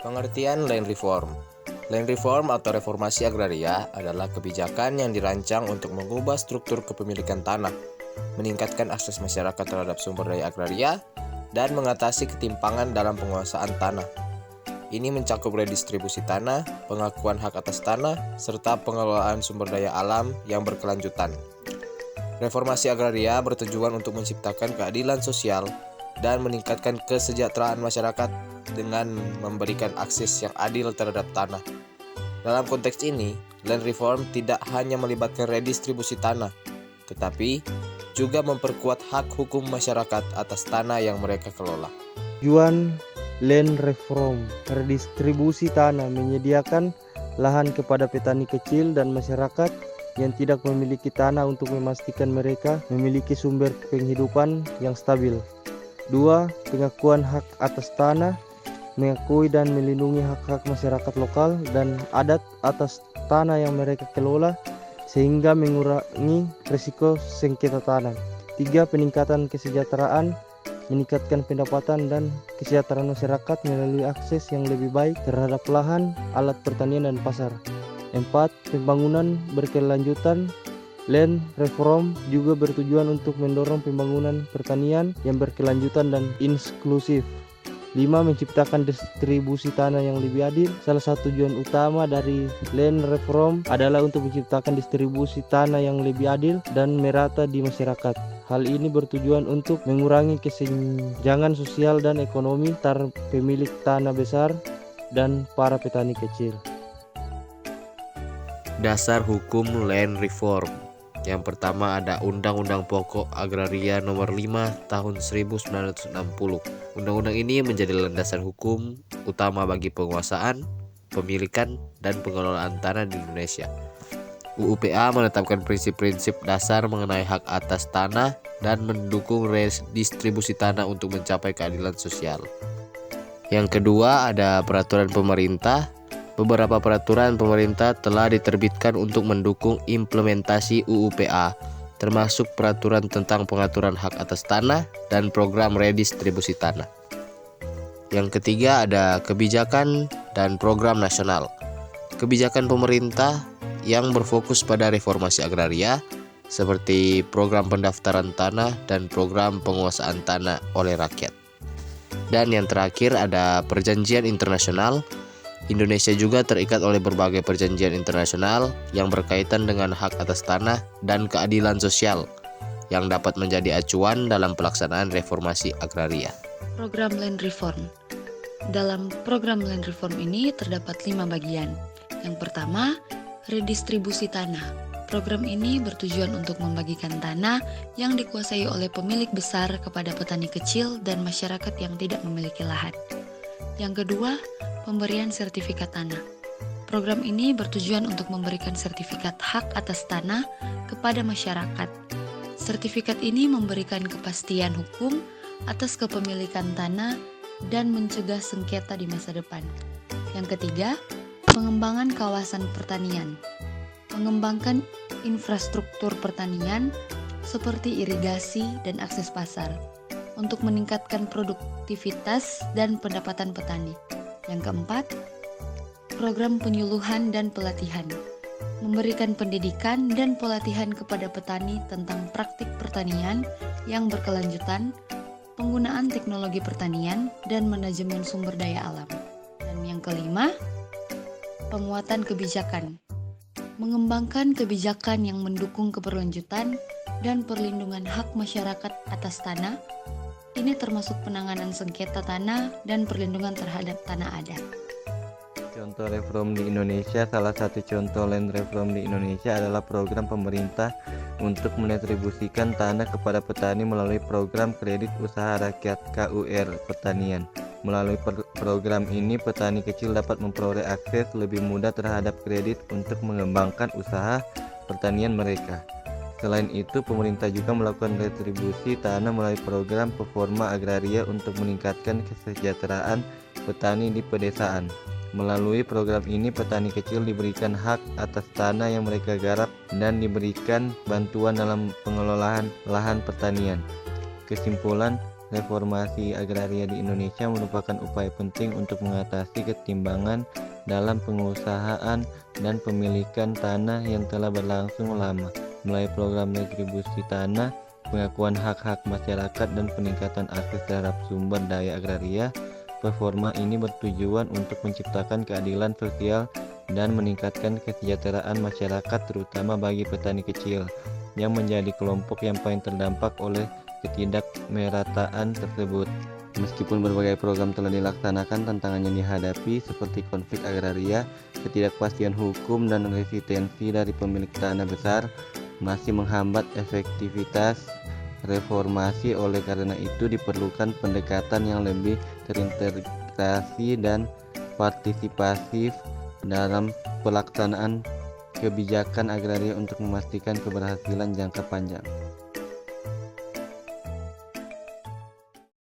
Pengertian land reform. Land reform atau reformasi agraria adalah kebijakan yang dirancang untuk mengubah struktur kepemilikan tanah, meningkatkan akses masyarakat terhadap sumber daya agraria, dan mengatasi ketimpangan dalam penguasaan tanah. Ini mencakup redistribusi tanah, pengakuan hak atas tanah, serta pengelolaan sumber daya alam yang berkelanjutan. Reformasi agraria bertujuan untuk menciptakan keadilan sosial dan meningkatkan kesejahteraan masyarakat dengan memberikan akses yang adil terhadap tanah. Dalam konteks ini, land reform tidak hanya melibatkan redistribusi tanah, tetapi juga memperkuat hak hukum masyarakat atas tanah yang mereka kelola. Tujuan land reform, redistribusi tanah, menyediakan lahan kepada petani kecil dan masyarakat yang tidak memiliki tanah untuk memastikan mereka memiliki sumber penghidupan yang stabil. 2. Pengakuan hak atas tanah, mengakui dan melindungi hak-hak masyarakat lokal dan adat atas tanah yang mereka kelola sehingga mengurangi risiko sengketa tanah. 3. Peningkatan kesejahteraan, meningkatkan pendapatan dan kesejahteraan masyarakat melalui akses yang lebih baik terhadap lahan, alat pertanian dan pasar. 4. Pembangunan berkelanjutan. Land reform juga bertujuan untuk mendorong pembangunan pertanian yang berkelanjutan dan inklusif. 5. Menciptakan distribusi tanah yang lebih adil. Salah satu tujuan utama dari land reform adalah untuk menciptakan distribusi tanah yang lebih adil dan merata di masyarakat. Hal ini bertujuan untuk mengurangi kesenjangan sosial dan ekonomi antar pemilik tanah besar dan para petani kecil. Dasar hukum land reform. Yang pertama ada Undang-Undang Pokok Agraria Nomor 5 Tahun 1960. Undang-undang ini menjadi landasan hukum utama bagi penguasaan, pemilikan, dan pengelolaan tanah di Indonesia. UUPA menetapkan prinsip-prinsip dasar mengenai hak atas tanah dan mendukung redistribusi tanah untuk mencapai keadilan sosial. Yang kedua ada Peraturan Pemerintah. Beberapa peraturan pemerintah telah diterbitkan untuk mendukung implementasi UUPA, termasuk peraturan tentang pengaturan hak atas tanah dan program redistribusi tanah. Yang ketiga ada kebijakan dan program nasional. Kebijakan pemerintah yang berfokus pada reformasi agraria, seperti program pendaftaran tanah dan program penguasaan tanah oleh rakyat. Dan yang terakhir ada perjanjian internasional. Indonesia juga terikat oleh berbagai perjanjian internasional yang berkaitan dengan hak atas tanah dan keadilan sosial yang dapat menjadi acuan dalam pelaksanaan reformasi agraria. Program Land Reform. Dalam program Land Reform ini terdapat 5 bagian. Yang pertama, redistribusi tanah. Program ini bertujuan untuk membagikan tanah yang dikuasai oleh pemilik besar kepada petani kecil dan masyarakat yang tidak memiliki lahan. Yang kedua, pemberian sertifikat tanah. Program ini bertujuan untuk memberikan sertifikat hak atas tanah kepada masyarakat. Sertifikat ini memberikan kepastian hukum atas kepemilikan tanah dan mencegah sengketa di masa depan. Yang ketiga, pengembangan kawasan pertanian. Mengembangkan infrastruktur pertanian seperti irigasi dan akses pasar untuk meningkatkan produktivitas dan pendapatan petani. Yang keempat, program penyuluhan dan pelatihan, memberikan pendidikan dan pelatihan kepada petani tentang praktik pertanian yang berkelanjutan, penggunaan teknologi pertanian, dan manajemen sumber daya alam. Dan yang kelima, penguatan kebijakan, mengembangkan kebijakan yang mendukung keberlanjutan dan perlindungan hak masyarakat atas tanah. Ini termasuk penanganan sengketa tanah dan perlindungan terhadap tanah adat. Contoh reform di Indonesia. Salah satu contoh land reform di Indonesia adalah program pemerintah untuk mendistribusikan tanah kepada petani melalui program kredit usaha rakyat KUR pertanian. Melalui program ini, petani kecil dapat memperoleh akses lebih mudah terhadap kredit untuk mengembangkan usaha pertanian mereka. Selain itu, pemerintah juga melakukan redistribusi tanah melalui program Performa Agraria untuk meningkatkan kesejahteraan petani di pedesaan. Melalui program ini, petani kecil diberikan hak atas tanah yang mereka garap dan diberikan bantuan dalam pengelolaan lahan pertanian. Kesimpulan, reformasi agraria di Indonesia merupakan upaya penting untuk mengatasi ketimbangan dalam pengusahaan dan pemilikan tanah yang telah berlangsung lama, mulai program retribusi tanah, pengakuan hak-hak masyarakat, dan peningkatan akses terhadap sumber daya agraria. Reforma ini bertujuan untuk menciptakan keadilan sosial dan meningkatkan kesejahteraan masyarakat, terutama bagi petani kecil yang menjadi kelompok yang paling terdampak oleh ketidakmerataan tersebut. Meskipun berbagai program telah dilaksanakan, tantangan yang dihadapi seperti konflik agraria, ketidakpastian hukum, dan resistensi dari pemilik tanah besar masih menghambat efektivitas reformasi. Oleh karena itu diperlukan pendekatan yang lebih terintegrasi dan partisipatif dalam pelaksanaan kebijakan agraria untuk memastikan keberhasilan jangka panjang.